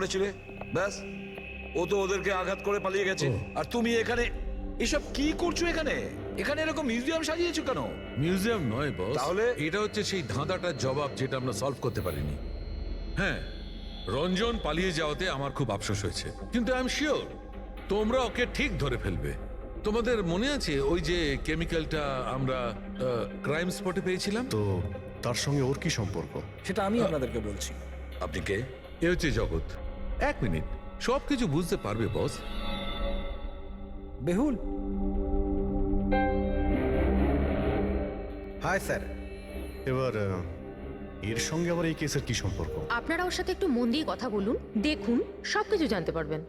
করেছিলে, ব্যাস ও তো ওদেরকে আঘাত করে পালিয়ে গেছে। আর তুমি এখানে এসব কি করছো? এখানে এখানে এরকম মিউজিয়াম সাজিয়েছো কেন? মিউজিয়াম নয় বস, তাহলে? এটা হচ্ছে সেই ধাঁধাটার জবাব যেটা আমরা সলভ করতে পারিনি। হ্যাঁ, রঞ্জন পালিয়ে যাওয়াতে আমার খুব আফসোস হয়েছে, কিন্তু আই এম শিওর তোমরা ওকে ঠিক ধরে ফেলবে। তোমাদের মনে আছে ওই যে কেমিক্যালটা আমরা ক্রাইম স্পটে পেয়েছিলাম? তো তার সঙ্গে ওর কি সম্পর্ক? সেটা আমি আপনাদেরকে বলছি। আপনি কে? এ হচ্ছে জগৎ। এক মিনিট, সবকিছু বুঝতে পারবে বস। বেহুল, হাই স্যার। এবার এর সঙ্গে আবার এই কেসের কি সম্পর্ক? আপনারা ওর সাথে একটু মন দিয়ে কথা বলুন, দেখুন সবকিছু জানতে পারবেন।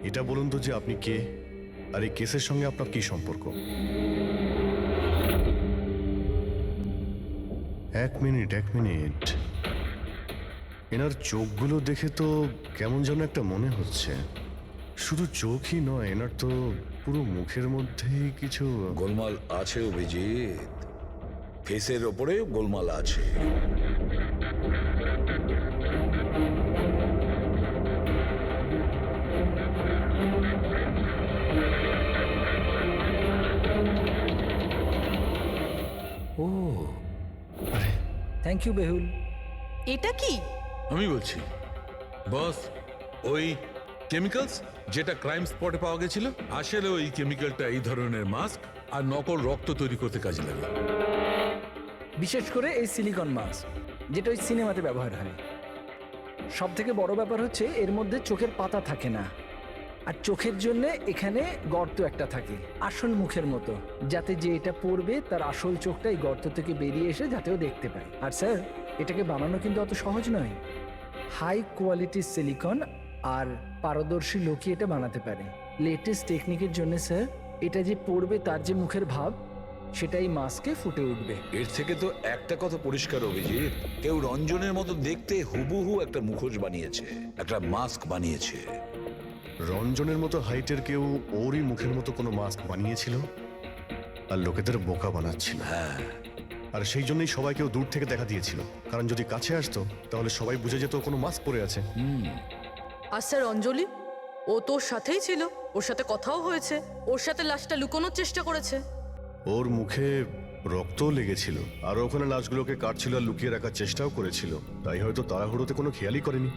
এটা বলুন তো যে আপনি কে, আর এই কেসের সঙ্গে আপনার কি সম্পর্ক? এক মিনিট। এনার চোখগুলো দেখে তো কেমন যেন একটা মনে হচ্ছে। শুধু চোখই নয়, এনার তো পুরো মুখের মধ্যেই কিছু। গোলমাল আছে অভিজিৎ, ফেসের ওপরে গোলমাল আছে। ও থ্যাংক ইউ বেহুল। এটা কি? আমি বলছি বস, ওই কেমিক্যালস যেটা ক্রাইম স্পটে পাওয়া গেছিল, আসলে ওই কেমিক্যালটা এই ধরনের মাস্ক আর নকল রক্ত তৈরি করতে কাজে লাগে। বিশেষ করে এই সিলিকন মাস্ক, যেটা ওই সিনেমাতে ব্যবহার হয়। সব থেকে বড় ব্যাপার হচ্ছে এর মধ্যে চোখের পাতা থাকে না, আর চোখের জন্য এখানে গর্ত একটা থাকে আসল মুখের মতো, যাতে যে এটা পড়বে তার আসল চোখটা এই গর্ত থেকে বেরিয়ে এসে যাতেও দেখতে পায়। আর স্যার, এটাকে বানানো কিন্তু অত সহজ নয়। হাই কোয়ালিটির সিলিকন আর পারদর্শী লোকই এটা বানাতে পারে। লেটেস্ট টেকনিকের জন্য স্যার, এটা যে পড়বে তার যে মুখের ভাব, সেটাই মাস্কে ফুটে উঠবে। এর থেকে তো একটা কথা পরিষ্কার অভিজিৎ, কেউ রঞ্জনের মতো দেখতে হুবহু একটা মুখোশ বানিয়েছে, একটা মাস্ক বানিয়েছে। রঞ্জনের মতো হাইটের কেউ ওরই মুখের মতো কোনো মাস্ক বানিয়েছিল আর লোকেদের বোকা বানাচ্ছিল। হ্যাঁ, আর সেই জন্যই সবাইকেও দূর থেকে দেখা দিয়েছিল, কারণ যদি কাছে আসতো তাহলে সবাই বুঝে যেত কোনো মাস্ক পরে আছে। আর স্যার অঞ্জলি, ও তোর সাথেই ছিল, ওর সাথে কথাও হয়েছে, ওর সাথে লাশটা লুকোনোর চেষ্টা করেছে। ওর মুখে রক্তও লেগেছিল, আর ওখানে লাশগুলোকে কাটছিল আর লুকিয়ে রাখার চেষ্টাও করেছিল। তাই হয়তো তাড়াহুড়োতে কোনো খেয়ালই করেনি।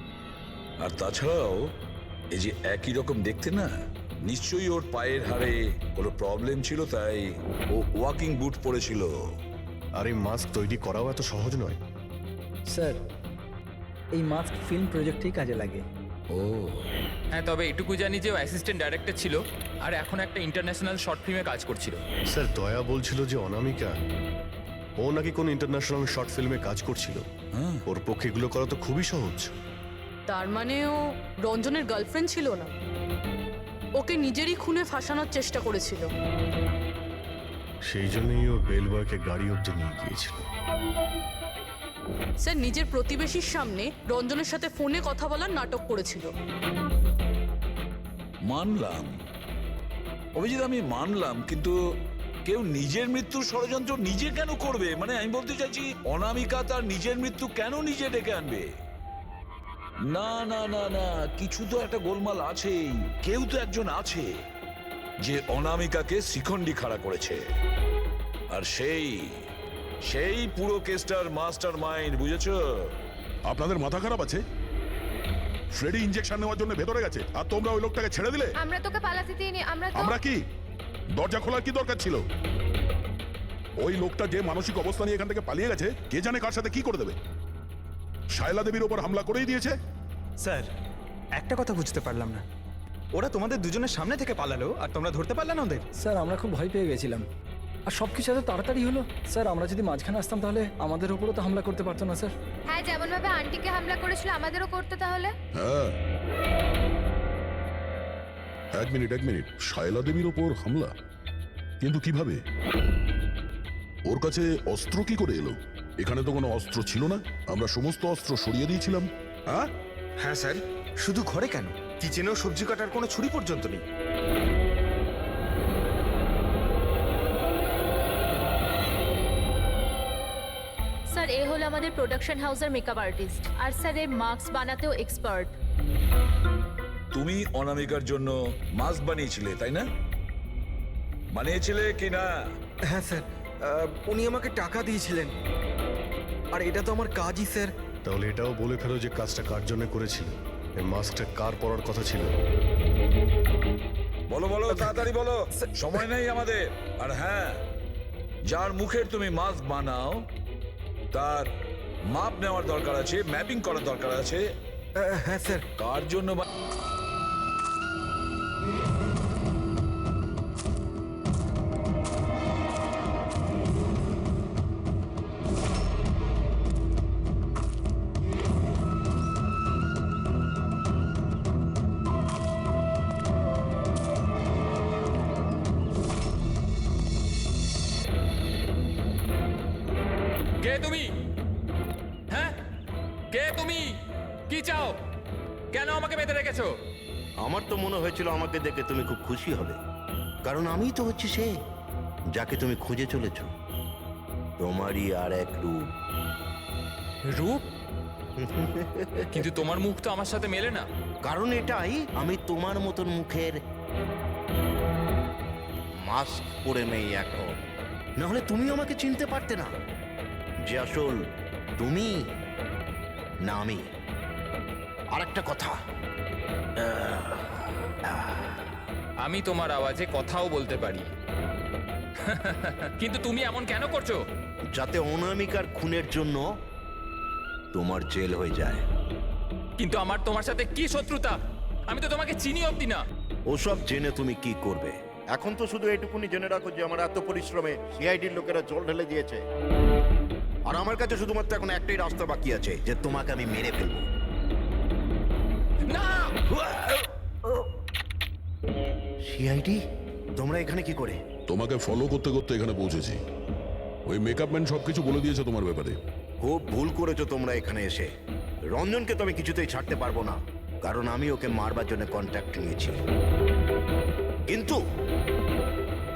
আর তাছাড়াও এই যে একই রকম দেখতে না, নিশ্চয়ই ওর পায়ের হাড়ে কোনো প্রবলেম ছিল, তাই ও ওয়াকিং বুট পরেছিল। আর এই মাস্ক তৈরি করাও এত সহজ নয়। স্যার, এই মাস্ক ফিল্ম প্রজেক্টেই কাজে লাগে। ও হ্যাঁ, তবে এটুকু জানি যে ও অ্যাসিস্ট্যান্ট ডাইরেক্টর ছিল আর এখন একটা ইন্টারন্যাশনাল শর্ট ফিল্মে কাজ করছিল। স্যার, দয়া বলছিল যে অনামিকা ও নাকি কোনো ইন্টারন্যাশনাল শর্ট ফিল্মে কাজ করছিল। ওর পক্ষে এগুলো করা তো খুবই সহজ। তার মানে ও রঞ্জনের গার্লফ্রেন্ড ছিল না, ওকে নিজেরই খুনে ফাঁসানোর চেষ্টা করেছিল। সেই জন্যই ও বেল বয়কে গাড়ি অব্দি নিয়ে গিয়েছিল। স্যার, নিজের প্রতিবেশীর সামনে রঞ্জনের সাথে ফোনে কথা বলার নাটক করেছিল। মানলাম অভিজিৎ, আমি মানলাম, কিন্তু কেউ নিজের মৃত্যুর ষড়যন্ত্র নিজে কেন করবে? মানে আমি বলতে চাইছি, অনামিকা তার নিজের মৃত্যু কেন নিজে ডেকে আনবে? না না না না, কিছু তো একটা গোলমাল আছেই। কেউ তো একজন আছে যে অনামিকাকে শিখণ্ডি খাড়া করেছে, আর সেই পুরো কেসটার মাস্টার মাইন্ড, বুঝেছো? আপনাদের মাথা খারাপ আছে? ফ্রেডি ইনজেকশন নেওয়ার জন্য ভেতরে গেছে আর তোমরা ওই লোকটাকে ছেড়ে দিলে। আমরা তোকে পালাতে দিইনি, আমরা কি দরজা খোলার কি দরকার ছিল? ওই লোকটা যে মানসিক অবস্থা নিয়ে এখান থেকে পালিয়ে গেছে, কে জানে কার সাথে কি করে দেবে। শায়লা দেবীর ওপর হামলা করেই দিয়েছে। স্যার, একটা কথা বুঝতে পারলাম না, ওরা তোমাদের দুজনের সামনে থেকে পালালো আর তোমরা ধরতে পারলে না ওদের? স্যার, আমরা খুব ভয় পেয়ে গেছিলাম, আর সব কিছু এত তাড়াতাড়ি হলো। স্যার, আমরা যদি মাঝখানে আসতাম তাহলে আমাদের উপরও তো হামলা করতে পারতো না স্যার। হ্যাঁ, যেমন ভাবে আন্টিকে হামলা করেছিল আমাদেরও করতে তাহলে। হ্যাঁ, এক মিনিট, শায়লা দেবীর ওপর হামলা? কিন্তু কিভাবে? ওর কাছে অস্ত্র কি করে এলো? এখানে তো কোনো অস্ত্র ছিল না, আমরা সমস্ত অস্ত্র সরিয়ে দিয়েছিলাম। হ্যাঁ হ্যাঁ স্যার, শুধু ঘরে কেন, কিচেনেও সবজি কাটার কোনো ছুরি পর্যন্ত নেই। স্যার, এ হলো আমাদের প্রোডাকশন হাউসের মেকআপ আর্টিস্ট, আর স্যার এর মাস্ক বানাতেও এক্সপার্ট। তুমি অনামিকার জন্য মাস্ক বানিয়েছিলে তাই না? বানিয়েছিলে কি না? হ্যাঁ স্যার, উনি আমাকে টাকা দিয়েছিলেন, আর এটা তো আমার কাজই স্যার। তাহলে এটাও বলে ফেলো যে কাজটা কার জন্য করেছিল, এই মাস্কটা কার পরার কথা ছিল। বলো বলো, তাড়াতাড়ি বলো, সময় নেই আমাদের। আর হ্যাঁ, যার মুখের তুমি মাস্ক বানাও তার মাপ নেওয়ার দরকার আছে, ম্যাপিং করার দরকার আছে। হ্যাঁ স্যার। কার জন্য কে তুমি? হ্যাঁ, কে তুমি? কি চাও? কেন আমাকে বেঁধে রেখেছো? আমার তো মনে হয়েছিল আমাকে দেখে তুমি খুব খুশি হবে, কারণ আমিই তো হচ্ছি সে যাকে তুমি খুঁজে চলেছ। তোমারই আর এক রূপ। রূপ? কিন্তু তোমার মুখ তো আমার সাথে মেলে না। কারণ এটাই, আমি তোমার মতন মুখের মাস্ক পরে নেই এখন, নাহলে তুমি আমাকে চিনতে পারতে না যে আসল তুমি না আমি। আর একটা কথা, আমি তোমার আওয়াজে কথাও বলতে পারি। কিন্তু তুমি এমন কেন করছো? যাতে অনামিকার খুনের জন্য তোমার জেল হয়ে যায়। কিন্তু আমার তোমার সাথে কি শত্রুতা? আমি তো তোমাকে চিনি অব্দি না। ওসব জেনে তুমি কি করবে? এখন তো শুধু এটুকুনি জেনে রাখো যে আমার এত পরিশ্রমে সিআইডির লোকেরা জল ঢেলে দিয়েছে, আর আমার কাছে শুধুমাত্র এখন একটাই রাস্তা বাকি আছে, যে তোমাকে আমি মেরে ফেলবো। না! সিআইডি, তোমরা এখানে কি করে? তোমাকে ফলো করতে করতে এখানে পৌঁছেছি। ওই মেকআপ ম্যান সবকিছু বলে দিয়েছে তোমার ব্যাপারে। খুব ভুল করেছো তোমরা এখানে এসে। রঞ্জনকে তো আমি কিছুতেই ছাড়তে পারবো না, কারণ আমি ওকে মারবার জন্য কন্ট্যাক্ট নিয়েছি। কিন্তু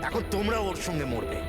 এখন তোমরা ওর সঙ্গে মরবে।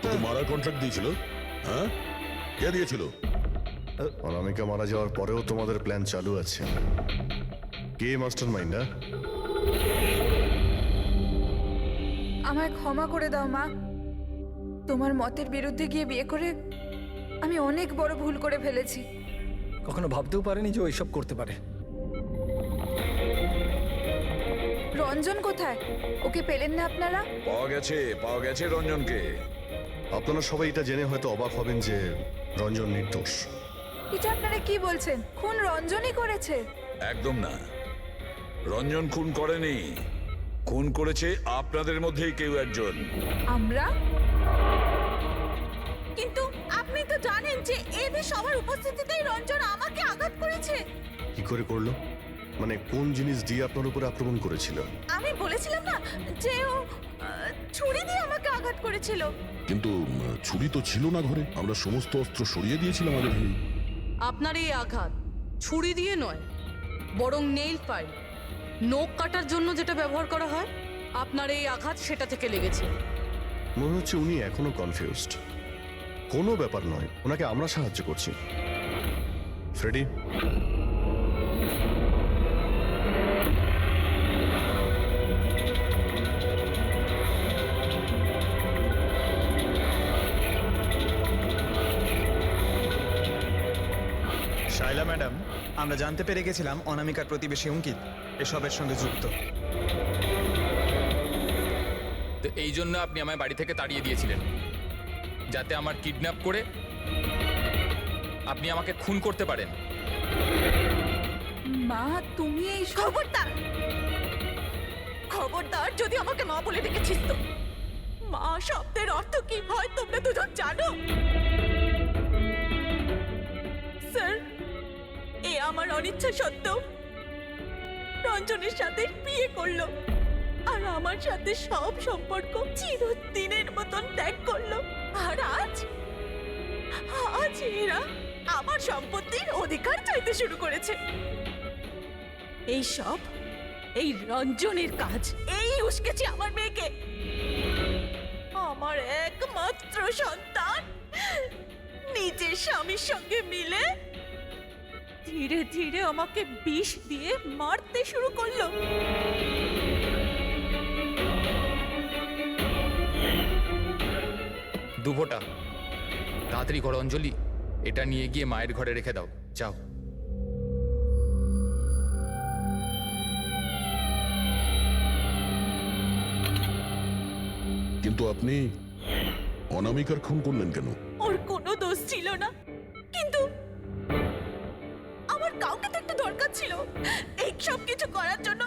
তোকে মারার কন্ট্রাক্ট দিয়েছিল? হ্যাঁ, কে দিয়েছিল? অনামিকা মারা যাওয়ার পরেও তোমাদের প্ল্যান চালু আছে। কে মাস্টার মাইন্ড? আমায় ক্ষমা করে দাও মা। তোমার মতের বিরুদ্ধে গিয়ে বিয়ে করে আমি অনেক বড় ভুল করে ফেলেছি। কখনো ভাবতেও পারেনি যে ও এসব করতে পারে। রঞ্জন কোথায়? ওকে পেলেন না আপনারা? পাওয়া গেছে রঞ্জনকে। আপনারা সবাই এটা জেনে হয়তো অবাক হবেন যে রঞ্জন নির্দোষ। এটা আপনারা কি বলছেন? খুন রঞ্জনই করেছে? একদম না, রঞ্জন খুন করেনি। খুন করেছে আপনাদের মধ্যেই কেউ একজন। আমরা? কিন্তু আপনি তো জানেন যে এদের সবার উপস্থিতিতেই রঞ্জন আমাকে আঘাত করেছে। কি করে করলো? মানে কোন জিনিস দিয়ে আপনার উপরে আক্রমণ করেছিল? আমি বলেছিলাম না যে ও ছুরি দিয়ে আমাকে আঘাত করেছিল। কিন্তু ছুরি তো ছিল না ঘরে, আমরা সমস্ত অস্ত্র সরিয়ে দিয়েছিলাম আগে থেকেই। আপনার এই আঘাত ছুরি দিয়ে নয়, বরং নেইল ফাইল, নখ কাটার জন্য যেটা ব্যবহার করা হয়, আপনার এই আঘাত সেটা থেকে লেগেছে। মনে হচ্ছে উনি এখনো কনফিউজড। কোনো ব্যাপার নয়, ওনাকে আমরা সাহায্য করছি। ফ্রেডি, শাইলা ম্যাডাম, আমরা জানতে পেরে গেছিলাম অনামিকার প্রতিবেশী অঙ্কিত এসবের সঙ্গে যুক্ত। তো এই জন্য আপনি আমায় বাড়ি থেকে তাড়িয়ে দিয়েছিলেন, যাতে আমার কিডন্যাপ করে আপনি আমাকে খুন করতে পারেন। মা তুমি এই খবরদার, খবরদার, যদি আমাকে মা বলে ডেকেছিস তো। মা শব্দের অর্থ কি হয় তোমরা দুজন জানো? স্যার, এ আমার অনিচ্ছা সত্ত্বেও রঞ্জনের সাথে বিয়ে করলো আর আমার সাথে সব সম্পর্ক চিরদিনের মতন ত্যাগ করলো। আর আজ আজ এরা আমার সম্পত্তির অধিকার চাইতে শুরু করেছে। এই সব এই রঞ্জনের কাজ। এই উস্কেছে আমার মেয়েকে, আমার একমাত্র সন্তান নিজের স্বামীর সঙ্গে মিলে ধীরে ধীরে আমাকে বিষ দিয়ে মারতে শুরু করলো। দুভোটা তাড়াতাড়ি করো অঞ্জলি, এটা নিয়ে গিয়ে মায়ের ঘরে রেখে দাও, যাও। কিন্তু আপনি অনামিকার খুন করলেন কেন? ওর কোনো দোষ ছিল না, কিন্তু আমার কাউকে তো একটু দরকার ছিল এই সব কিছু করার জন্য।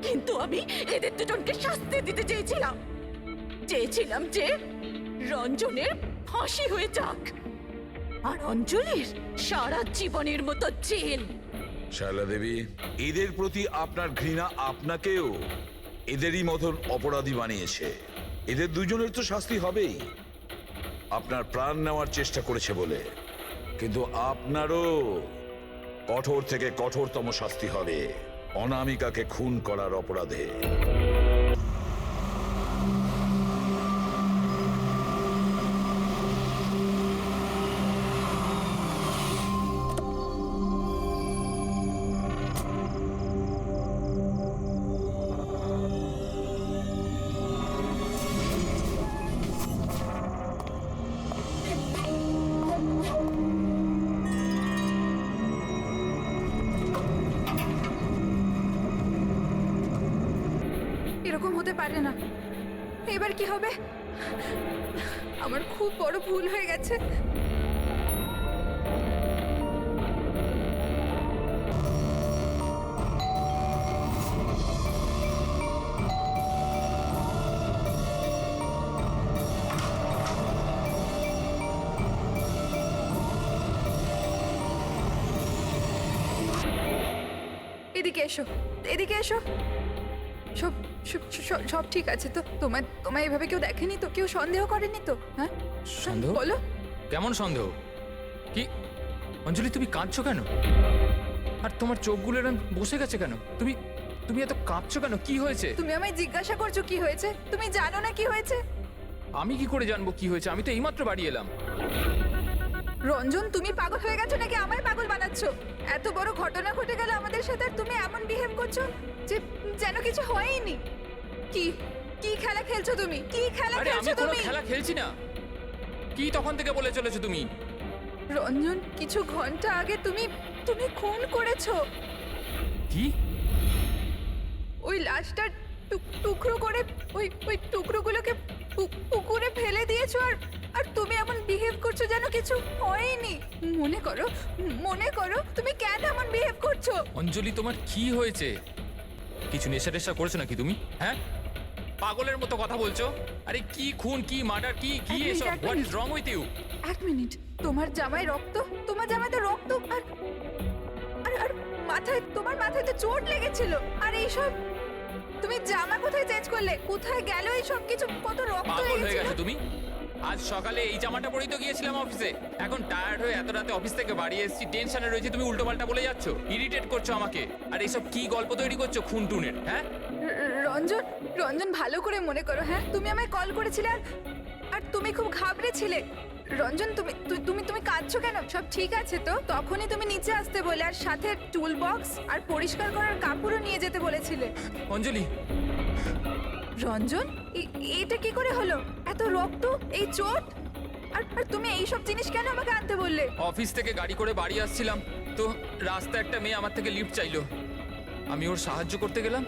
কিন্তু আমি এদের দুজনকে শাস্তি দিতে চেয়েছিলাম, চেয়েছিলাম যে রঞ্জনের ফাঁসি হয়ে যাক আর অঞ্জলির সারা জীবনের মতো জেল। শায়লা দেবী, এদের প্রতি আপনার ঘৃণা আপনাকেও এদেরই মতন অপরাধী বানিয়েছে। এদের দুজনের তো শাস্তি হবেই, আপনার প্রাণ নেওয়ার চেষ্টা করেছে বলে। কিন্তু আপনারও কঠোর থেকে কঠোরতম শাস্তি হবে অনামিকাকে খুন করার অপরাধে। এরকম হতে পারে না। এবার কি হবে? আমার খুব বড় ভুল হয়ে গেছে। এদিকে এসো, এদিকে এসো। সব সব ঠিক আছে তো? তোমায় এভাবে কেউ দেখেনি তো? কেউ সন্দেহ করেনি তো? হ্যাঁ সন্দেহ? বলো। কেমন সন্দেহ? কি অঞ্জলি, তুমি কাঁদছো কেন? আর তোমার চোখগুলো এরকম বসে গেছে কেন? তুমি তুমি এত কাঁপছো কেন? কি হয়েছে? তুমি আমায় জিজ্ঞাসা করছো কি হয়েছে? তুমি জানো না কি হয়েছে? আমি কি করে জানবো কি হয়েছে? আমি তো এইমাত্র বাড়ি এলাম। রঞ্জন, তুমি পাগল হয়ে গেছো নাকি আমায় পাগল বানাচ্ছো? এত বড় ঘটনা ঘটে গেল আমাদের সাথে আর তুমি এমন বিহেভ করছো যে যেন কিছু হয়নি। কি কি খেলা খেলছো তুমি? কি খেলা আরে আমি খেলছো কোনো তুমি? খেলা খেলছি না। কি তখন থেকে বলে চলেছো তুমি? রঞ্জন, কিছু ঘন্টা আগে তুমি তুমি খুন করেছো। কি? ওই লাশটা টুকরো করে ওই টুকরোগুলোকে পুকুরে ফেলে দিয়েছো আর আর তুমি এমন বিহেভ করছো যেন কিছু হয়নি। মনে করো তুমি কেন এমন বিহেভ করছো? অঞ্জলি, তোমার কি হয়েছে? কিছু নেশা টেশা করেছো নাকি তুমি? হ্যাঁ, পাগলের মতো কথা বলছো। আরে কি খুন, কি মার্ডার, কি কি এক মিনিট, এসব? এক what is minute. Wrong with you? এক মিনিট, তোমার জামায় তো রক্ত আর আর আর মাথায়, তোমার মাথায় তো চোট লেগেছিল। আর এইসব তুমি জামা কোথায় চেঞ্জ করলে? কোথায় গেল এই সব কিছু? কত রক্ত পাগল হয়ে লেগেছিল। গেছো তুমি? আজ সকালে এই জামাটা পরেই তো গিয়েছিলাম অফিসে। এখন টায়ার্ড হয়ে এত রাতে অফিস থেকে বাড়ি এসেছি, টেনশনে রয়েছে, তুমি উল্টোপাল্টা বলে যাচ্ছ, ইরিটেট করছো আমাকে। আর এইসব কি গল্প তৈরি করছো খুন টুনের? হ্যাঁ রঞ্জন ভালো করে মনে করো। হ্যাঁ, তুমি আমায় কল করেছিলে আর তুমি খুব ঘাবড়েছিলে। রঞ্জন, তুমি কাঁদছো কেন? সব ঠিক আছে তো? তখনই তুমি নিচে আসতে বলে আর সাথে টুল বক্স আর পরিষ্কার করার কাপড়ও নিয়ে যেতে বলেছিলে। অঞ্জলি, রঞ্জন, এটা কি করে হলো? এত রক্ত, এই চোট, আর তুমি এই সব জিনিস কেন আমাকে আনতে বললে? অফিস থেকে গাড়ি করে বাড়ি আসছিলাম তো রাস্তায় একটা মেয়ে আমার থেকে লিফট চাইলো। আমি ওর সাহায্য করতে গেলাম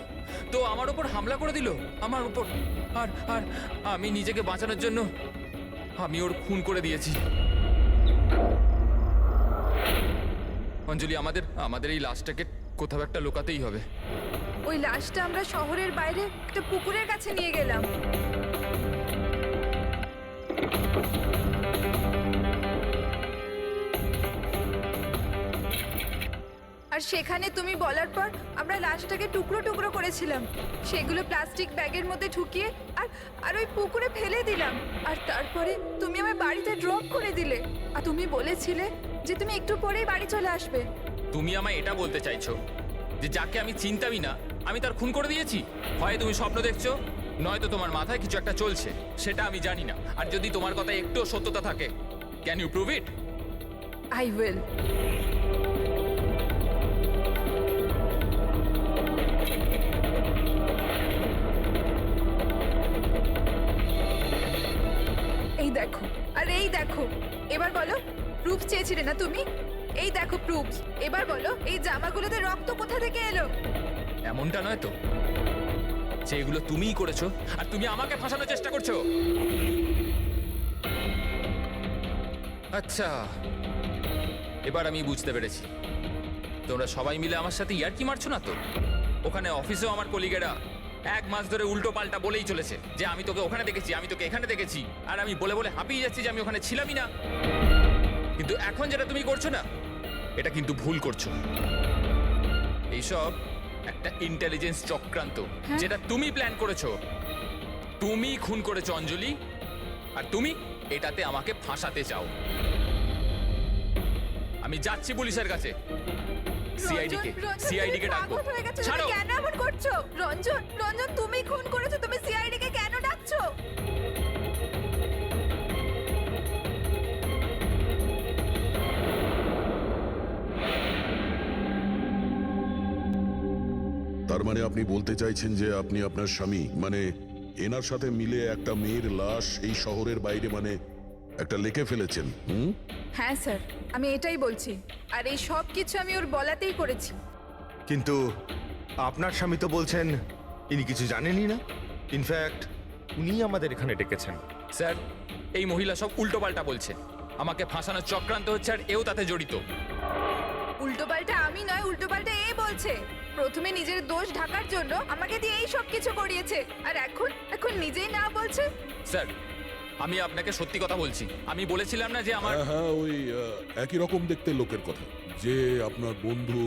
তো আমার উপর হামলা করে দিল, আমার উপর। আর আর আমি নিজেকে বাঁচানোর জন্য আমি ওর খুন করে দিয়েছি। অঞ্জলি, আমাদের এই লাশটাকে কোথাও একটা লুকাতেই হবে। ওই লাশটা আমরা শহরের বাইরে একটা পুকুরের কাছে নিয়ে গেলাম। আর সেখানে তুমি বলার পর আমরা লাশটাকে টুকরো টুকরো করেছিলাম, সেগুলো প্লাস্টিক ব্যাগের মধ্যে ঢুকিয়ে আর আর ওই পুকুরে ফেলে দিলাম। আর তারপরে তুমি আমার বাড়িতে ড্রপ করে দিলে, আর তুমি বলেছিলে যে তুমি একটু পরেই বাড়ি চলে আসবে। তুমি আমায় এটা বলতে চাইছো যে যাকে আমি চিনতামই না আমি তার খুন করে দিয়েছি? হয় তুমি স্বপ্ন দেখছো, নয়তো তোমার মাথায় কিছু একটা চলছে, সেটা আমি জানি না। আর যদি তোমার কথায় একটুও সত্যতা থাকে, can you prove it? I will. এই দেখো, আর এই দেখো। এবার বলো, প্রুফ চেয়েছিলে না তুমি? এই দেখো প্রুফ। এবার বলো, এই জামাগুলোতে রক্ত কোথা থেকে এলো? এমনটা নয় তো যে এগুলো তুমিই করেছো আর তুমি আমাকে ফাঁসানোর চেষ্টা করছো? আচ্ছা, এবার আমি বুঝতে পেরেছি। তোমরা সবাই মিলে আমার সাথে ইয়ার্কি মারছো না তো? ওখানে অফিসেও আমার কলিগেরা 1 মাস ধরে উল্টো পাল্টা বলেই চলেছে যে আমি তোকে ওখানে দেখেছি, আমি তোকে এখানে দেখেছি। আর আমি বলে বলে হাঁপিয়ে যাচ্ছি যে আমি ওখানে ছিলামই না। কিন্তু এখন যেটা তুমি করছো না, এটা কিন্তু ভুল করছো। এইসব একটা ইন্টেলিজেন্স চক্রান্ত, যেটা তুমি প্ল্যান করেছো। তুমি খুন করেছো অঞ্জলি, আর তুমি এটাতে আমাকে ফাঁসাতে চাও। আমি যাচ্ছি পুলিশের কাছে। সিআইডি কে ডাকবো। ছাড়ো। কেন এমন করছো? রঞ্জন, রঞ্জন, তুমি খুন করেছো, তুমি সিআইডি কে কেন ডাকছো? তার মানে আপনি বলতে চাইছেন যে আপনি আপনার স্বামী মানে এনার সাথে মিলে একটা মেয়ের লাশ এই শহরের বাইরে মানে একটা লেকে ফেলেছেন? হ্যাঁ স্যার, আমি এটাই বলছি। আর এই সব কিছু আমি ওর বলাতেই করেছি। কিন্তু আপনার স্বামী তো বলছেন ইনি কিছু জানেনই না। ইনফ্যাক্ট উনি আমাদের এখানে ডেকেছেন। স্যার, এই মহিলা সব উল্টোপাল্টা বলছে। আমাকে ফাঁসানোর চক্রান্ত হচ্ছে, আর এও তাতে জড়িত। উল্টোপাল্টা আমি নয়, উল্টোপাল্টা এ বলছে। প্রথমে নিজের দোষ ঢাকার জন্য আমাকে দিয়ে এই সব কিছু করিয়েছে, আর এখন নিজেই না বলছে। স্যার, আমি আপনাকে সত্যি কথা বলছি। আমি বলেছিলাম না যে আমার হ্যাঁ, ওই একই রকম দেখতে লোকের কথা, যে আপনার বন্ধু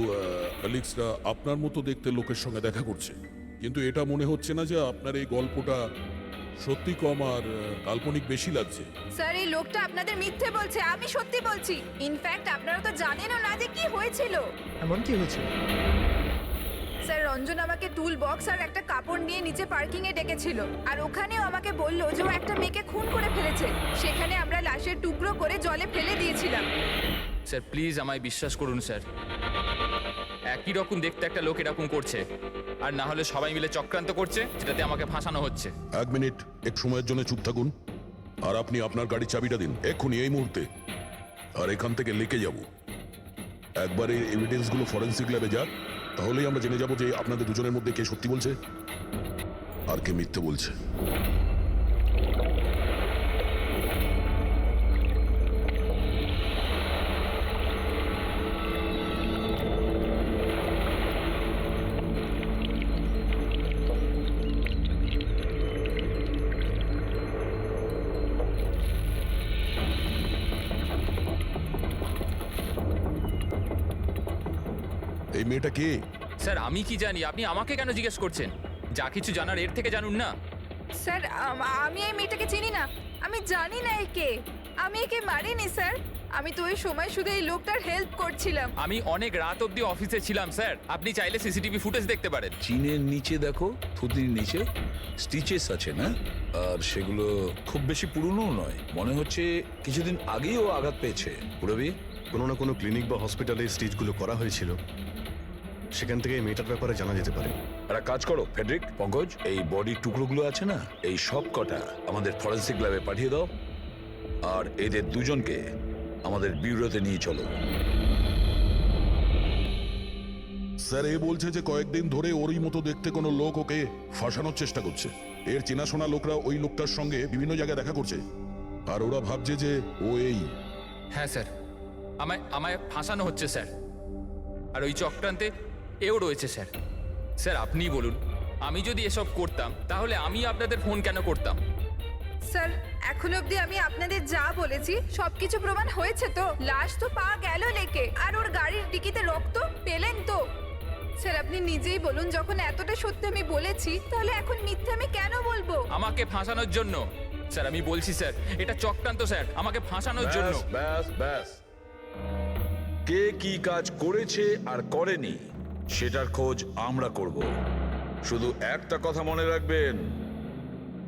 অ্যালেক্সরা আপনার মতো দেখতে লোকের সঙ্গে দেখা করছে। কিন্তু এটা মনে হচ্ছে না যে আপনার এই গল্পটা সত্যি কম আর কাল্পনিক বেশি লাগছে। স্যার, এই লোকটা আপনাদের মিথ্যে বলছে, আমি সত্যি বলছি। ইনফ্যাক্ট আপনারা তো জানেনও না যে কি হয়েছিল। এমন কি হয়েছিল? স্যার, রঞ্জন আমাকে টুল বক্স আর একটা কাপড় নিয়ে নিচে পার্কিং এ ডেকেছিল, আর ওখানেও আমাকে বললো যে ও একটা মেয়েকে খুন করে ফেলেছে। সেখানে আমরা লাশের টুকরো করে জলে ফেলে দিয়েছিলাম। স্যার প্লিজ আমায় বিশ্বাস করুন স্যার। একই রকম দেখতে একটা লোক এরকম করছে, আর না হলে সবাই মিলে চক্রান্ত করছে যেটাতে আমাকে ফাঁসানো হচ্ছে। 1 মিনিট এক সময়ের জন্য চুপ থাকুন, আর আপনি আপনার গাড়ির চাবিটা দিন এক্ষুনি, এই মুহূর্তে। আর এখান থেকে লিখে যাব। একবার এই এভিডেন্সগুলো ফরেন্সিক ল্যাবে যাক, তাহলেই আমরা জেনে যাব যে আপনাদের দুজনের মধ্যে কে সত্যি বলছে আর কে মিথ্যে বলছে। এই মেয়েটা কে? স্যার আমি কি জানি, আপনি আমাকে কেন জিজ্ঞেস করছেন? যা কিছু জানার এর থেকে জানুন না। স্যার, আমি এই মেয়েটাকে চিনি না, আমি জানি না একে। আমি একে মারিনি স্যার, আমি তো ওই সময় শুধু এই লোকটার হেল্প করছিলাম। আমি অনেক রাত অবধি অফিসে ছিলাম স্যার, আপনি চাইলে সিসিটিভি ফুটেজ দেখতে পারেন। চিনের নিচে দেখো, থুতির নিচে স্টিচেস আছে না? আর সেগুলো খুব বেশি পুরনো নয়, মনে হচ্ছে কিছুদিন আগেই ও আঘাত পেয়েছে। পুরবি কোনো না কোনো ক্লিনিক বা হসপিটালে স্টিচগুলো করা হয়েছিল, সেখান থেকে এই মেয়েটার ব্যাপারে জানা যেতে পারে। একটা কাজ করো ফেডরিক, পঙ্কজ, এই বডির টুকরোগুলো আছে না, এই সব কটা আমাদের ফরেন্সিক ল্যাবে পাঠিয়ে দাও, আর এদের দুজনকে আমাদের ব্যুরোতে নিয়ে চলো। স্যার এ বলছে যে কয়েকদিন ধরে ওরই মতো দেখতে কোনো লোক ওকে ফাঁসানোর চেষ্টা করছে। এর চেনাশোনা লোকরা ওই লোকটার সঙ্গে বিভিন্ন জায়গায় দেখা করছে, আর ওরা ভাবছে যে ও এই। হ্যাঁ স্যার, আমায় ফাঁসানো হচ্ছে স্যার, আর ওই চক্রান্তে এও রয়েছে স্যার। স্যার আপনিই বলুন, আমি যদি এসব করতাম তাহলে আমি আপনাদের ফোন কেন করতাম? স্যার এখন অবধি আমি আপনাদের যা বলেছি সবকিছু প্রমাণ হয়েছে তো। লাশ তো পাওয়া গেল লেকে, আর ওর গাড়ির ডিকিতে রক্ত পেলেন তো। স্যার আপনি নিজেই বলুন, যখন এতটা সত্যি আমি বলেছি তাহলে এখন মিথ্যে আমি কেন বলবো? আমাকে ফাঁসানোর জন্য স্যার, আমি বলছি স্যার এটা চক্রান্ত স্যার, আমাকে ফাঁসানোর জন্য। ব্যাস ব্যাস, কে কি কাজ করেছে আর করেনি সেটার খোঁজ আমরা করব। শুধু একটা কথা মনে রাখবেন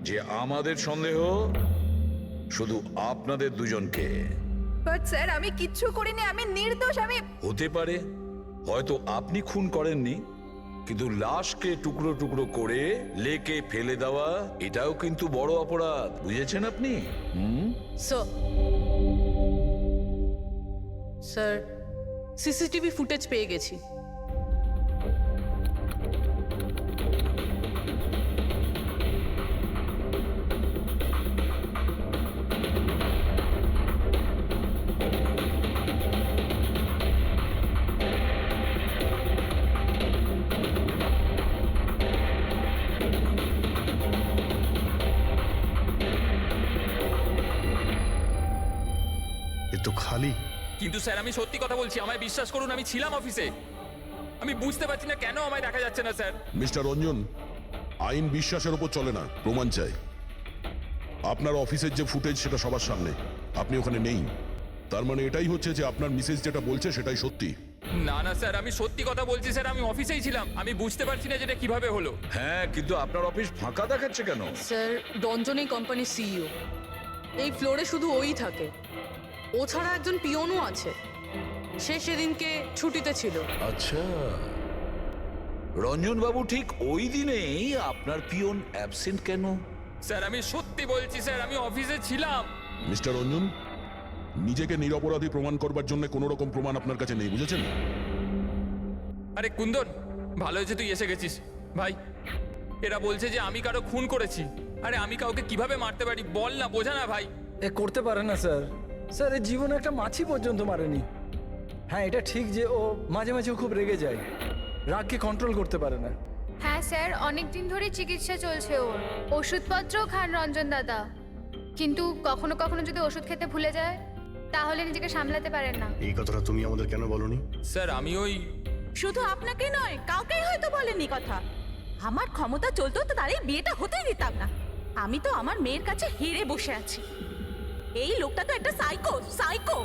যে আমাদের সন্দেহ শুধু আপনাদের দুজনকে। বাট স্যার আমি কিচ্ছু করিনি, আমি নির্দোষ। আমি হতে পারে হয়তো আপনি খুন করেননি, কিন্তু লাশকে টুকরো টুকরো করে লেকে ফেলে দেওয়া এটাও কিন্তু বড় অপরাধ, বুঝেছেন আপনি? স্যার সিসিটিভি ফুটেজ পেয়ে গেছি। এ তো খালি। কিন্তু স্যার আমি সত্যি কথা বলছি, আমায় বিশ্বাস করুন, আমি ছিলাম অফিসে। আমি বুঝতে পারছি না কেন আমায় দেখা যাচ্ছে না স্যার। মিস্টার রঞ্জন, আইন বিশ্বাসের ওপর চলে না, প্রমাণ চাই। আপনার অফিসের যে ফুটেজ সেটা সবার সামনে, আপনি ওখানে নেই, তার মানে এটাই হচ্ছে যে আপনার মিসেস যেটা বলছে সেটাই সত্যি। না না স্যার, আমি সত্যি কথা বলছি স্যার, আমি অফিসেই ছিলাম। আমি বুঝতে পারছি না যেটা কিভাবে হলো। হ্যাঁ, কিন্তু আপনার অফিস ফাঁকা দেখাচ্ছে কেন? স্যার রঞ্জন এই কোম্পানির সিইও, এই ফ্লোরে শুধু ওই থাকে। ও ছাড়া একজন পিয়নও আছে, সে সেদিনকে ছুটিতে ছিল। আচ্ছা, রঞ্জন বাবু ঠিক ওই দিনেই আপনার পিয়ন অ্যাবসেন্ট কেন? স্যার আমি সত্যি বলছি স্যার, আমি অফিসে ছিলাম। মিস্টার রঞ্জন, নিজেকে নিরপরাধী প্রমাণ করবার জন্য কোনো রকম প্রমাণ আপনার কাছে নেই, বুঝেছেন? আরে কুন্দন, ভালো হয়েছে তুই এসে গেছিস ভাই। এরা বলছে যে আমি কারো খুন করেছি। আরে আমি কাউকে কিভাবে মারতে পারি বল না, বোঝা না ভাই। এ করতে পারে না স্যার। স্যার এর জীবনে একটা মাছি পর্যন্ত মারেনি। হ্যাঁ এটা ঠিক যে ও মাঝে মাঝে খুব রেগে যায়, রাগকে কন্ট্রোল করতে পারে না। হ্যাঁ স্যার অনেক দিন ধরে চিকিৎসা চলছে ওর, ওষুধপত্রও খান রঞ্জন দাদা, কিন্তু কখনো কখনো যদি ওষুধ খেতে ভুলে যায় তাহলে নিজেকে সামলাতে পারেন না। এই কথাটা তুমি আমাদের কেন বলনি? স্যার আমি ওই শুধু আপনাকে নয়, কাউকেই হয়তো বলেনি কথা। আমার ক্ষমতা চলতো তো তার এই বিয়েটা হতেই দিতাম না। আমি তো আমার মেয়ের কাছে হেরে বসে আছি। এই লোকটা তো একটা সাইকো সাইকো।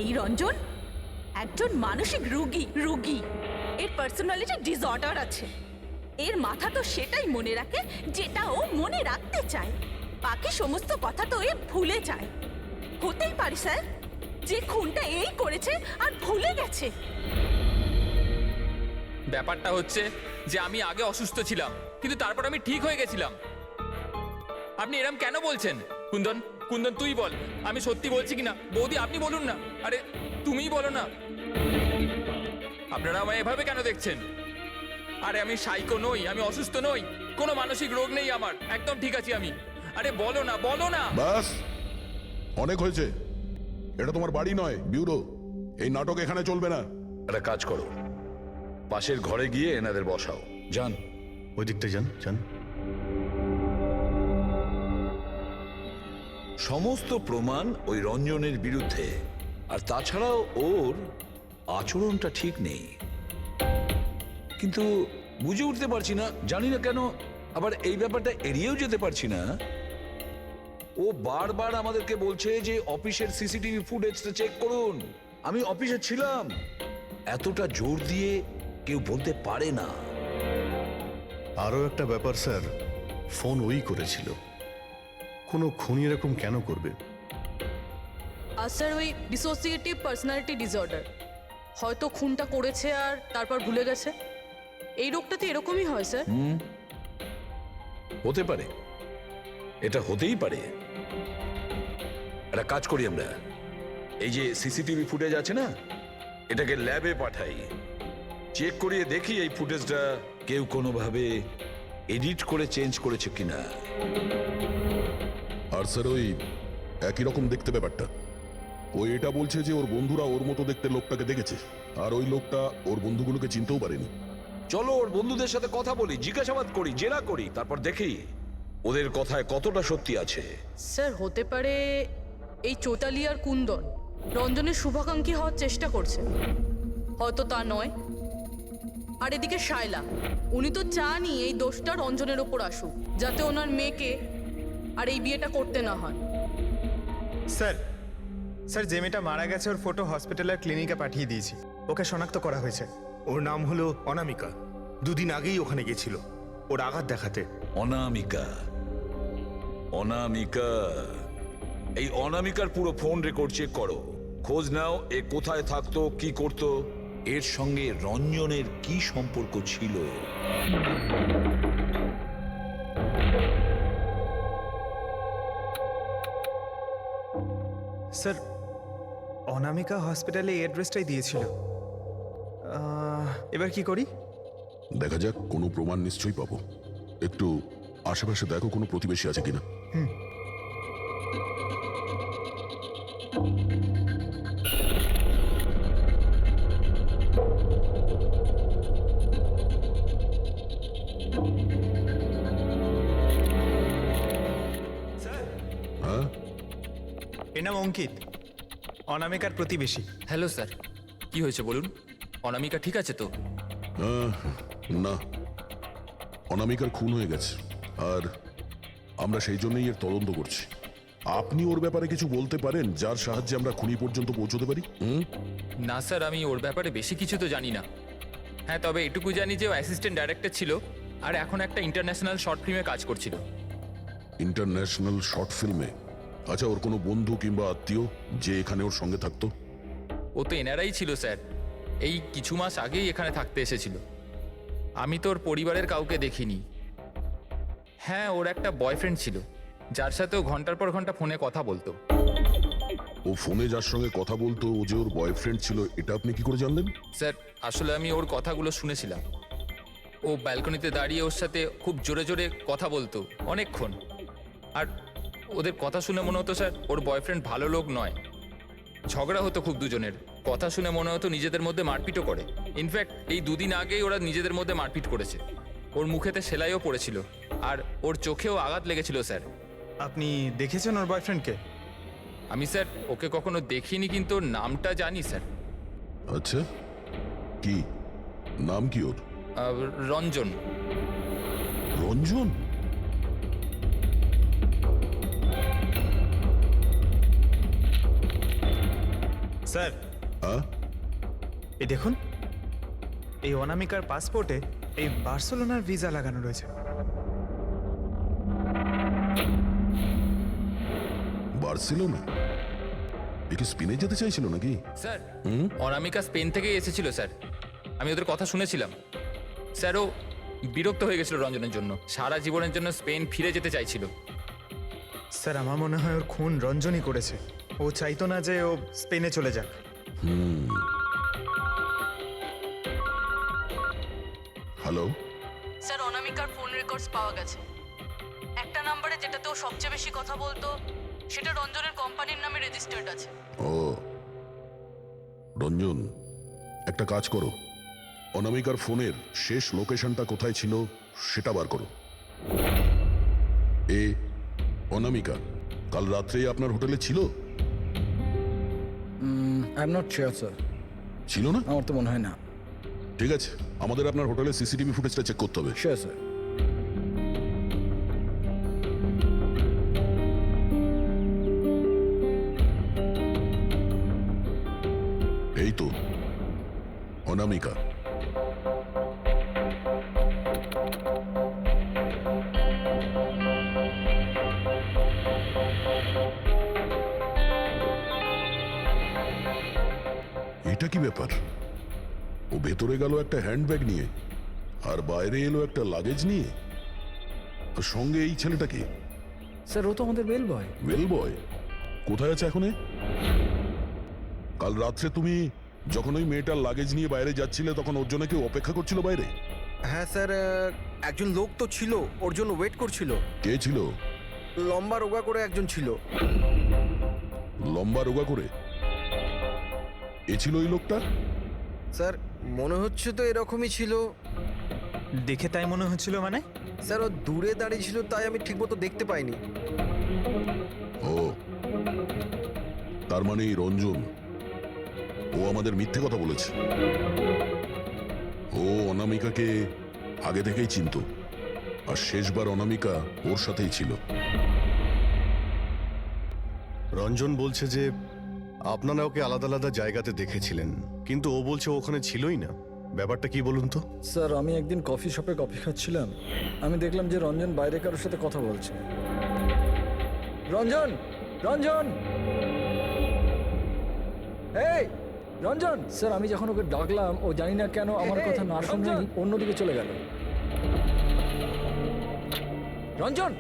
এই রঞ্জন একজন মানসিক রোগী। এর পার্সোনালিটি ডিসঅর্ডার আছে। এর মাথা তো সেটাই মনে রাখে যেটা ও মনে রাখতে চায়, বাকি সমস্ত কথা তো এ ভুলে যায়। হতেই পারে স্যার যে খুনটা এই করেছে আর ভুলে গেছে। ব্যাপারটা হচ্ছে যে আমি আগে অসুস্থ ছিলাম, কিন্তু তারপর আমি ঠিক হয়ে গেছিলাম। আপনি এরম কেন বলছেন? কুন্দন কুন্দন তুই বল, আমি সত্যি বলছি কিনা। বৌদি আপনি বলুন না। আরে তুমিই বলো না। আপনারা আমায় এভাবে কেন দেখছেন? আরে আমি সাইকো নই, আমি অসুস্থ নই, কোনো মানসিক রোগ নেই আমার, একদম ঠিক আছি আমি। আরে বলো না বলো না। বাস, অনেক হয়েছে। এটা তোমার বাড়ি নয়, ব্যুরো। এই নাটক এখানে চলবে না। একটা কাজ করো, পাশের ঘরে গিয়ে এনাদের বসাও। যান ওই দিকটা যান যান। সমস্ত প্রমাণ ওই রঞ্জনের বিরুদ্ধে, আর তাছাড়াও ওর আচরণটা ঠিক নেই। কিন্তু বুঝে উঠতে পারছি না, জানি না কেন আবার এই ব্যাপারটা এড়িয়েও যেতে পারছি না। ও বারবার আমাদেরকে বলছে যে অফিসের সিসিটিভি ফুটেজটা চেক করুন। আমি অফিসে ছিলাম, এতটা জোর দিয়ে কেউ বলতে পারে না। আরও একটা ব্যাপার স্যার, ফোন ওই করেছিল। কোনো খুনি এরকম কেন করবে? আর স্যার ওই ডিসোসিয়েটিভ পার্সোনালিটি ডিসঅর্ডার, হয়তো খুনটা করেছে আর তারপর ভুলে গেছে। এই রোগটাতে এরকমই হয় স্যার। হতে পারে, এটা হতেই পারে। একটা কাজ করি আমরা, এই যে সিসিটিভি ফুটেজ আছে না, এটাকে ল্যাবে পাঠাই, চেক করিয়ে দেখি এই ফুটেজটা কেউ কোনোভাবে এডিট করে চেঞ্জ করেছে কিনা। আর স্যার ওই একই রকম দেখতে ব্যাপারটা। ও এটা বলছে যে ওর বন্ধুরা ওর মতো দেখতে লোকটাকে দেখেছে, আর ওই লোকটা ওর বন্ধুগুলোকে চিনতেও পারেনি। চলো ওর বন্ধুদের সাথে কথা বলি, জিজ্ঞাসাবাদ করি, জেরা করি, তারপর দেখি ওদের কথায় কতটা সত্যি আছে। স্যার হতে পারে এই চৈতালি আর কুন্দন রঞ্জনের শুভাকাঙ্ক্ষী হওয়ার চেষ্টা করছে, হয়তো তা নয়। আর এদিকে শায়লা, উনি তো চানই এই দোষটা রঞ্জনের ওপর আসুক, যাতে ওনার মেয়েকে আর এই বিয়েটা করতে না হয়। স্যার স্যার যে মেয়েটা মারা গেছে ওর ফটো হসপিটালের ক্লিনিকে পাঠিয়ে দিয়েছি, ওকে শনাক্ত করা হয়েছে। ওর নাম হলো অনামিকা। দুদিন আগেই ওখানে গেছিল ওর আঘাত দেখাতে। অনামিকা, অনামিকা, এই অনামিকার পুরো ফোন রেকর্ড চেক করো, খোঁজ নাও এ কোথায় থাকতো, কি করতো, এর সঙ্গে রঞ্জনের কি সম্পর্ক ছিল। স্যার অনামিকা হসপিটালে এই অ্যাড্রেসটাই দিয়েছিল। এবার কি করি? দেখা যাক, কোনো প্রমাণ নিশ্চয়ই পাবো। একটু আশেপাশে দেখো কোনো প্রতিবেশী আছে কিনা। স্যার হ্যাঁ, এর নাম অঙ্কিত, অনামিকার প্রতিবেশী। হ্যালো স্যার, কি হয়েছে বলুন? অনামিকা ঠিক আছে তো? না, অনামিকার খুন হয়ে গেছে, আর আমরা সেই জন্যই এর তদন্ত করছি। আপনি ওর ব্যাপারে কিছু বলতে পারেন যার সাহায্যে আমরা খুনি পর্যন্ত পৌঁছতে পারি? না স্যার, আমি ওর ব্যাপারে বেশি কিছু তো জানি না। হ্যাঁ, তবে এটুকু জানি যে ও অ্যাসিস্ট্যান্ট ডাইরেক্টর ছিল আর এখন একটা ইন্টারন্যাশনাল শর্ট ফিল্মে কাজ করছিল। ইন্টারন্যাশনাল শর্ট ফিল্মে? আচ্ছা, ওর কোনো বন্ধু কিংবা আত্মীয় যে এখানে ওর সঙ্গে থাকতো? ও তো এনারাই ছিল স্যার, এই কিছু মাস আগেই এখানে থাকতে এসেছিল। আমি তো ওর পরিবারের কাউকে দেখিনি। হ্যাঁ, ওর একটা বয়ফ্রেন্ড ছিল যার সাথে ও ঘন্টার পর ঘন্টা ফোনে কথা বলতো। ও ফোনে যার সঙ্গে কথা বলতো ও যে ওর বয়ফ্রেন্ড ছিল, এটা আপনি কি করে জানলেন? স্যার, আসলে আমি ওর কথাগুলো শুনেছিলাম। ও ব্যালকনিতে দাঁড়িয়ে ওর সাথে খুব জোরে জোরে কথা বলতো অনেকক্ষণ। আর ওদের কথা শুনে মনে হতো স্যার ওর বয়ফ্রেন্ড ভালো লোক নয়। ঝগড়া হতো খুব দুজনের, কথা শুনে মনে হতো নিজেদের মধ্যে মারপিটও করে। ইনফ্যাক্ট এই দুদিন আগেই ওরা নিজেদের মধ্যে মারপিট করেছে। ওর মুখেতে সেলাইও পড়েছিল আর ওর চোখেও আঘাত লেগেছিল স্যার। আপনি দেখেছেন ওর বয়ফ্রেন্ডকে? আমি স্যার ওকে কখনো দেখিনি, কিন্তু ওর নামটা জানি স্যার। আচ্ছা, কি নাম কি ওর? রঞ্জন। রঞ্জন? স্যার এই দেখুন, এই অনামিকার পাসপোর্টে এই বার্সেলোনার ভিসা লাগানো রয়েছে। বার্সেলোনা? এ কি স্পেনে যেতে চাইছিল নাকি? স্যার অনামিকা স্পেন থেকেই এসেছিল স্যার, আমি ওদের কথা শুনেছিলাম। স্যার ও বিরক্ত হয়ে গেছিল রঞ্জনের জন্য, সারা জীবনের জন্য স্পেন ফিরে যেতে চাইছিল। স্যার আমার মনে হয় ওর খুন রঞ্জনই করেছে। ও চাইতো না যে ও স্পেনে চলে যাক। হ্যালো স্যার অনামিকার ফোন রেকর্ডস পাওয়া গেছে। একটা নাম্বারে যেটাতে ও সবচেয়ে বেশি কথা বলতো সেটা রঞ্জনের কোম্পানির নামে রেজিস্টার্ড আছে। ও রঞ্জন, একটা কাজ করো, অনামিকার ফোনের শেষ লোকেশনটা কোথায় ছিল সেটা বার করো। এ অনামিকা কাল রাত্রেই আপনার হোটেলে ছিল? I am not sure sir. ছিল না? আমার তো মনে হয় না। ঠিক আছে, আমাদের আপনার হোটেলের সিসিটিভি ফুটেজটা চেক করতে হবে। Sure sir. এই তো অনামিকা। এটা কি ব্যাপার? ও ভেতরে গেল একটা হ্যান্ডব্যাগ নিয়ে আর বাইরে এলো একটা লাগেজ নিয়ে, আর সঙ্গে এই ছেলেটাকে। স্যার ও তো আমাদের বেল বয়। ওয়েল বয় কোথায় আছে এখন? কাল রাত্রে তুমি যখন ওই মেয়েটার লাগেজ নিয়ে বাইরে যাচ্ছিলে তখন ওর জন্য কেউ অপেক্ষা করছিল বাইরে? হ্যাঁ স্যার, একজন লোক তো ছিল, ওর জন্য ওয়েট করছিল। কে ছিল? লম্বা রোগা করে একজন ছিল। লম্বা রোগা করে? এ ছিল ওই লোকটা? স্যার মনে হচ্ছে তো এরকমই ছিল। দেখে তাই মনে হচ্ছিল মানে? স্যার ও দূরে দাঁড়িয়ে ছিল, তাই আমি ঠিকমতো দেখতে পাইনি। ও, তার মানে এই রঞ্জন, ও আমাদের মিথ্যে কথা বলেছে। ও অনামিকাকে আগে থেকেই চিনতো, আর শেষবার অনামিকা ওর সাথেই ছিল। রঞ্জন বলছে যে আপনারা ওকে আলাদা আলাদা জায়গাতে দেখেছিলেন, কিন্তু ও বলছে ও ওখানে ছিলই না। ব্যাপারটা কি বলুন তো? স্যার আমি একদিন কফি শপে কফি খাচ্ছিলাম, আমি দেখলাম যে রঞ্জন বাইরে কারোর সাথে কথা বলছে। রঞ্জন, রঞ্জন, এই রঞ্জন! স্যার আমি যখন ওকে ডাকলাম, ও জানি না কেন আমার কথা না শুনে অন্যদিকে চলে গেল। রঞ্জন!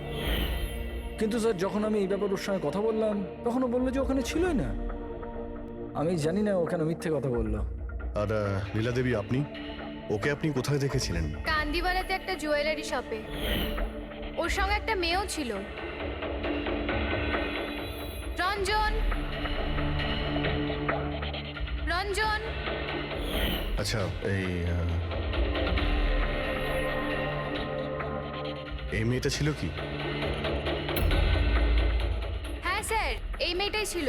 কিন্তু স্যার যখন আমি এই ব্যাপারে ওর সঙ্গে কথা বললাম, তখন ও বললো যে ওখানে ছিলই না। আমি জানি না ওখানে মিথ্যে কথা বললো। আর লীলা দেবী, আপনি ওকে আপনি কোথায় দেখেছিলেন? কান্দিওয়ালাতে একটা জুয়েলারি শপে। ওর সঙ্গে একটা মেয়েও ছিল। রঞ্জন, রঞ্জন! আচ্ছা, এই মেয়েটা ছিল কি? হ্যাঁ স্যার, এই মেয়েটাই ছিল।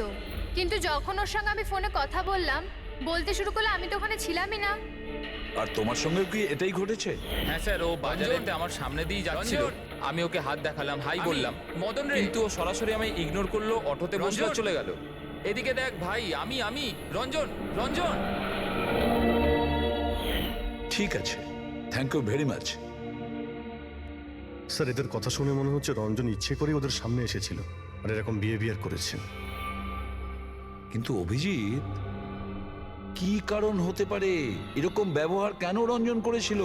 কিন্তু যখন ওর সঙ্গে আমি ফোনে কথা বললাম, বলতে শুরু করলো আমি তো ওখানে ছিলামই না। আর তোমার সঙ্গে কি এটাই ঘটেছে? হ্যাঁ স্যার, ও বাজারেতে আমার সামনে দিয়ে যাচ্ছিল, আমি ওকে হাত দেখালাম, হাই বললাম, মদন রে, কিন্তু ও সরাসরি আমায় ইগনোর করলো, অটোতে বসলো, চলে গেল। এদিকে দেখ ভাই, আমি রঞ্জন, রঞ্জন! ঠিক আছে, thank you very much. Sir এদের কথা শুনে মনে হচ্ছে রঞ্জন ইচ্ছে করে ওদের সামনে এসেছিল আর এরকম বিহেভিয়ার করেছে। কিন্তু অভিজিৎ, কি কারণ হতে পারে? এরকম ব্যবহার কেন রঞ্জন করেছিল?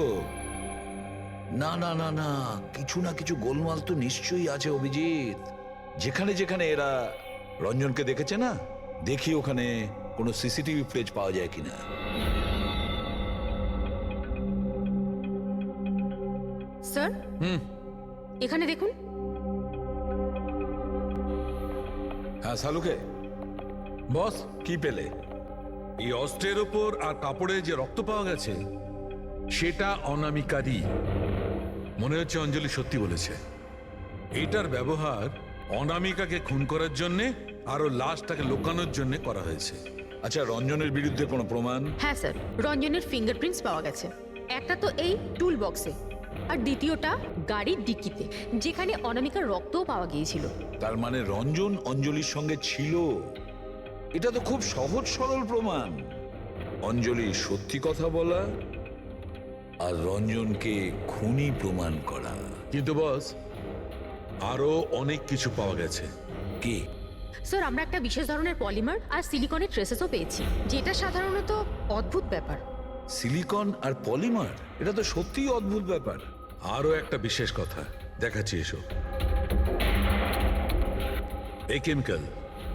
না না না না, কিছু না কিছু গোলমাল তো নিশ্চয়ই আছে অভিজিৎ। যেখানে যেখানে এরা রঞ্জনকে দেখেছে না, দেখি ওখানে কোনো সিসিটিভি ফুটেজ পাওয়া যায় কিনা। স্যার এখানে দেখুন। হ্যাঁ সালুকে, বস, কি পেলে? এই অস্ত্রের ওপর আর কাপড়ে যে রক্ত পাওয়া গেছে, সেটা অনামিকারই। মনে হচ্ছে অঞ্জলি সত্যি বলেছে। এটার ব্যবহার অনামিকাকে খুন করার জন্য আর ওর লাশটাকে লুকানোর জন্য করা হয়েছে। আচ্ছা, রঞ্জনের বিরুদ্ধে কোনো প্রমাণ? হ্যাঁ স্যার, রঞ্জনের ফিঙ্গারপ্রিন্টস পাওয়া গেছে। একটা তো এই টুল বক্সে, আর দ্বিতীয়টা গাড়ির ডিক্কিতে, যেখানে অনামিকার রক্তও পাওয়া গিয়েছিল। তার মানে রঞ্জন অঞ্জলির সঙ্গে ছিল। এটা তো খুব সহজ সরল প্রমাণ। অঞ্জলি সত্যি কথা বলা আর রঞ্জনকে খুনি প্রমাণ করা। কিন্তু বস, আরো অনেক কিছু পাওয়া গেছে। কি? স্যার আমরা একটা বিশেষ ধরনের পলিমার আর সিলিকনের ট্রেসেসও পেয়েছি, যেটা সাধারণত অদ্ভুত ব্যাপার। সিলিকন আর পলিমার, এটা তো সত্যিই অদ্ভুত ব্যাপার। আরো একটা বিশেষ কথা দেখাচ্ছি, এসো। এই কেমিক্যাল,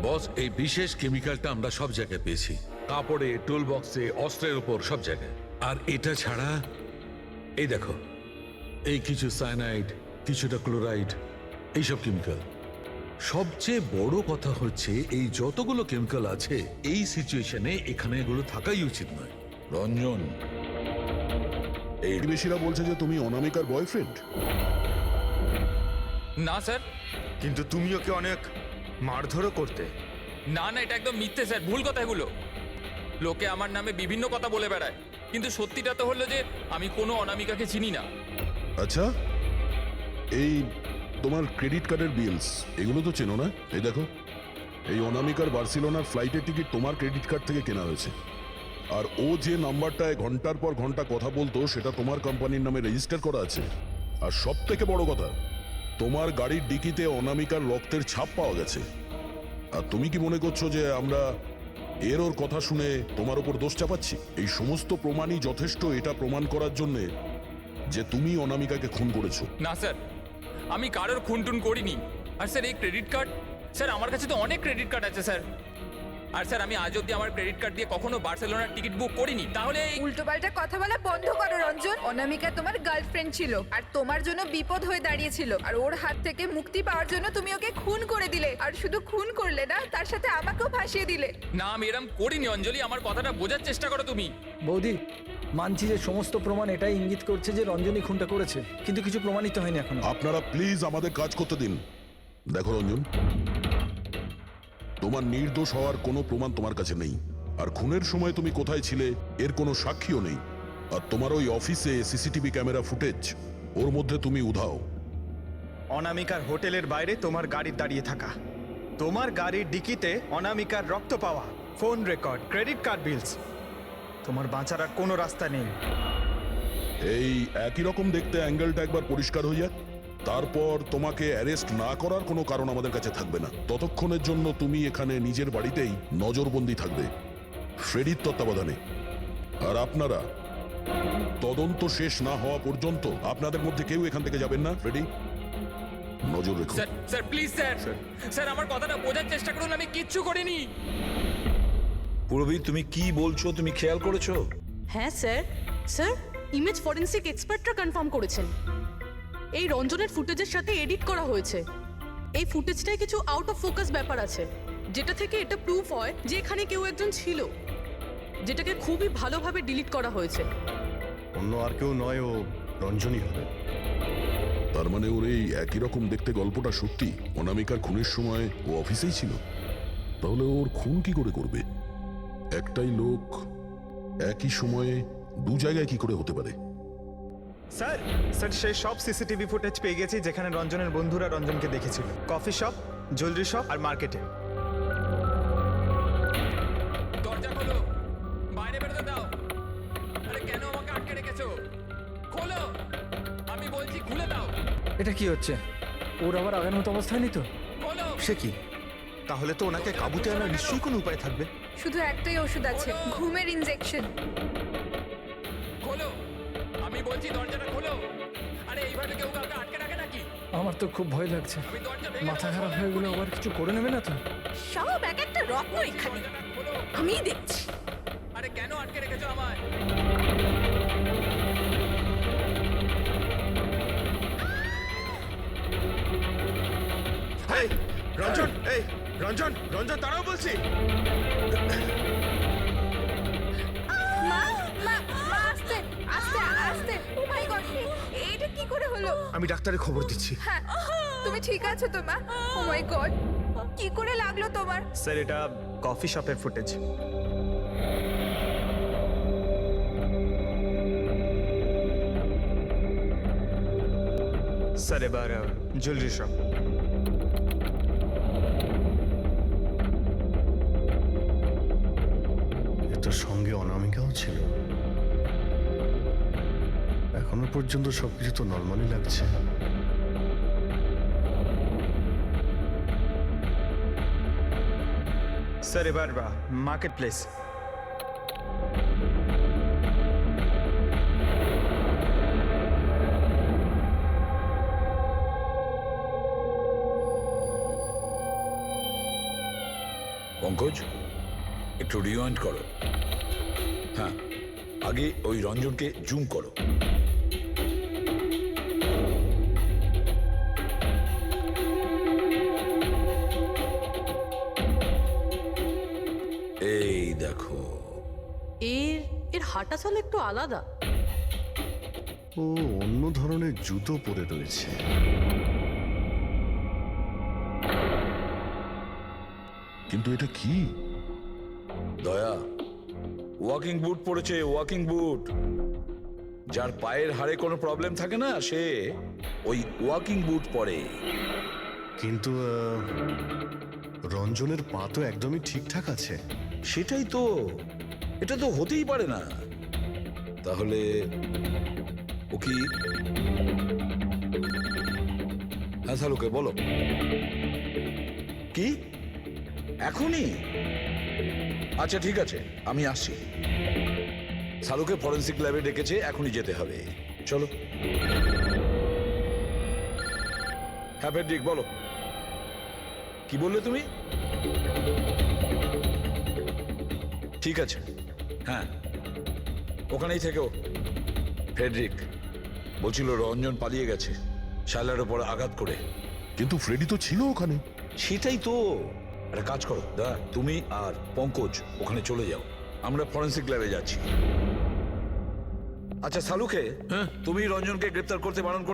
বস, এই বিশেষ কেমিক্যালটা আমরা সব জায়গায় পেয়েছি। কাপড়ে, টুল বক্সে, অস্ত্রের উপর, সব জায়গায়। আর এটা ছাড়া এই দেখো, এই কিছু সায়ানাইড, কিছুটা ক্লোরাইড, এইসব কেমিক্যাল। সবচেয়ে বড় কথা হচ্ছে, এই যতগুলো কেমিক্যাল আছে, এই সিচুয়েশনে এখানে এগুলো থাকাই উচিত নয়। রঞ্জন, এই বেশিরা বলছে যে তুমি অনামিকার বয়ফ্রেন্ড। না স্যার। কিন্তু তুমি ওকে অনেক মারধরও করতে। না না, এটা একদম মিথ্যে স্যার, ভুল কথা এগুলো। লোকে আমার নামে বিভিন্ন কথা বলে বেড়ায়, কিন্তু সত্যিটা তো হলো যে আমি কোনো অনামিকাকে চিনি না। আচ্ছা, এই তোমার ক্রেডিট কার্ডের বিলস, এগুলো তো চেনো না? এই দেখো, এই অনামিকার বার্সেলোনার ফ্লাইটের টিকিট তোমার ক্রেডিট কার্ড থেকে কেনা হয়েছে। আর ও যে নাম্বারটায় ঘন্টার পর ঘন্টা কথা বলতো, সেটা তোমার কোম্পানির নামে রেজিস্টার করা আছে। আর সব থেকে বড় কথা, তোমার গাড়ির ডিকিতে অনামিকার রক্তের ছাপ পাওয়া গেছে। আর তুমি কি মনে করছো যে আমরা ওর কথা শুনে তোমার উপর দোষ চাপাচ্ছি? এই সমস্ত প্রমাণই যথেষ্ট এটা প্রমাণ করার জন্য যে তুমি অনামিকাকে খুন করেছো। না স্যার, আমি কারোর খুন টুন করিনি। আর স্যার এই ক্রেডিট কার্ড, স্যার আমার কাছে তো অনেক ক্রেডিট কার্ড আছে স্যার। আর স্যার আমি আজ অব্দি আমার ক্রেডিট কার্ড দিয়ে কখনো বার্সেলোনার টিকিট বুক করিনি, তাহলে উল্টোপাল্টা কথা বলা বন্ধ করো রঞ্জন। অনামিকা তোমার গার্লফ্রেন্ড ছিল আর তোমার জন্য বিপদ হয়ে দাঁড়িয়েছিল, আর ওর হাত থেকে মুক্তি পাওয়ার জন্য তুমি ওকে খুন করে দিলে। আর শুধু খুন করলে না, তার সাথে আমাকেও ফাঁসিয়ে দিলে। না আমি এরম করিনি অঞ্জলি, আমার কথাটা বোঝার চেষ্টা করো তুমি। বৌদি, মানছি যে সমস্ত প্রমাণ এটাই ইঙ্গিত করছে যে রঞ্জনী খুনটা করেছে, কিন্তু কিছু প্রমাণিত হয়নি এখনো। আপনারা প্লিজ আমাদের কাজ করতে দিন। দেখো রঞ্জন, তোমার নির্দোষ হওয়ার কোনো প্রমাণ তোমার কাছে নেই, আর খুনের সময় তুমি কোথায় ছিলে এর কোনো সাক্ষীও নেই। আর তোমার ওই অফিসে সিসিটিভি ক্যামেরা ফুটেজ, ওর মধ্যে তুমি উধাও। অনামিকার হোটেলের বাইরে তোমার গাড়ির দাঁড়িয়ে থাকা, তোমার গাড়ির ডিকিতে অনামিকার রক্ত পাওয়া, ফোন রেকর্ড, ক্রেডিট কার্ড বিলস, তোমার বাঁচার আর কোনো রাস্তা নেই। এই একই রকম দেখতে অ্যাঙ্গেলটা একবার পরিষ্কার হয়ে যাক, তারপর তোমাকে অ্যারেস্ট না করার কোনো কারণ আমাদের কাছে থাকবে না। ততক্ষণের জন্য তুমি এখানে নিজের বাড়িতেই নজরবন্দি থাকবে, ফ্রেডির তত্ত্বাবধানে। আর আপনারা তদন্ত শেষ না হওয়া পর্যন্ত আপনাদের মধ্যে কেউ এখান থেকে যাবেন না। ফ্রেডি, নজর রেখো। Sir sir please sir, sir আমার কথাটা বোঝার চেষ্টা করুন, আমি কিচ্ছু করিনি। পুরবী, তুমি কি বলছো তুমি খেয়াল করেছো? হ্যাঁ স্যার, স্যার ইমেজ ফরেন্সিক এক্সপার্টরা কনফার্ম করেছেন এই রঞ্জনের ফুটেজের সাথে এডিট করা হয়েছে। এই ফুটেজটায় কিছু আউট অফ ফোকাস ব্যাপার আছে, যেটা থেকে এটা প্রুফ হয় যে এখানে কেউ একজন ছিল, যেটাকে খুবই ভালোভাবে ডিলিট করা হয়েছে। অন্য আর কেউ নয়, ও রঞ্জনই হবে। তার মানে ওর এই একই রকম দেখতে গল্পটা সত্যি? অনামিকার খুনের সময় ও অফিসেই ছিল? তাহলে ওর খুন কি করে করবে? একটাই লোক একই সময়ে দু জায়গায় কি করে হতে পারে? স্যার, স্যার সেই সব সিসিটিভি ফুটেজ পেয়ে গেছি যেখানে রঞ্জনের বন্ধুরা রঞ্জনকে দেখেছিল। কফি শপ, জুয়েলারি শপ আর মার্কেটে। দরজা খোলো, বাইরে বেরোতে দাও। আরে কেন আমাকে আটকে রেখেছো? খোলো, আমি বলছি খুলে দাও। এটা কি হচ্ছে? ওর আবার আগের মতো অবস্থা হয়নি তো? খোলো। সে কি? তাহলে তো ওনাকে কাবুতে আনার নিশ্চয়ই কোনো উপায় থাকবে। শুধু একটাই ওষুধ আছে, ঘুমের ইনজেকশন। খোলো, আমি বলছি দরজাটা খোলো। আরে এইভাবে কেউ কাউকে আটকে রাখে নাকি? আমার তো খুব ভয় লাগছে, আমি দরজা ভেঙে মাথা খারাপ হয়ে গেলে আবার কিছু করে নেবে না তো? সব এক একটা রত্ন এখানে, দরজাটা খোলো। আমি দেখছি। আরে কেন আটকে রেখেছো আমায়? এই রঞ্জন, এই রঞ্জন, রঞ্জন দাঁড়াও বলছি। মা, মা, মা, আস্তে আস্তে আস্তে। ও মাই গড, এটা কি করে হলো? আমি ডাক্তারের খবর দিচ্ছি। হ্যাঁ, তুমি ঠিক আছো তো মা? ও মাই গড, কি করে লাগলো তোমার? স্যার এটা কফি শপের ফুটেজ। স্যার এবার জুয়েলারি শপ। এটার সঙ্গে অনামিকাও ছিল। এখনো পর্যন্ত সবকিছু তো নর্মালি লাগছে। স্যার এবার মার্কেট প্লেস। পঙ্কজ, একটু রিওয়াইন্ড করো। হ্যাঁ, আগে ওই রঞ্জনকে জুম করো। এই দেখো, এর হাঁটা চল একটু আলাদা। ও অন্য ধরনের জুতো পরে রয়েছে। কিন্তু এটা কি? দয়া ওয়াকিং বুট পরেছে, ওয়াকিং বুট। যার পায়ের হাড়ে কোনো প্রবলেম থাকে না, সে ওই ওয়াকিং বুট পরে। কিন্তু রঞ্জনের পা তো একদমই ঠিকঠাক আছে। সেটাই তো, এটা তো হতেই পারে না। তাহলে ও কি? হ্যাঁ শালুকে বলো, কি এখনই? আচ্ছা ঠিক আছে, আমি আসছি। শালুকে ফরেন্সিক ল্যাবে ডেকেছে, এখনই যেতে হবে। চলো। হ্যাঁ ফেডরিক বলো, কি বললে তুমি? ঠিক আছে, হ্যাঁ, ওখানেই থেকো। ফ্রেডরিক বলছিল রঞ্জন পালিয়ে গেছে শায়লার ওপর আঘাত করে। কিন্তু ফ্রেডি তো ছিল ওখানে। সেটাই তো। একটা কাজ করো দা, তুমি আর পঙ্কজ ওখানে চলে যাও, আমরা ফরেন্সিক ল্যাবে যাচ্ছি। আচ্ছা সালুকে, তুমি রঞ্জনকে গ্রেপ্তার করতে বারণ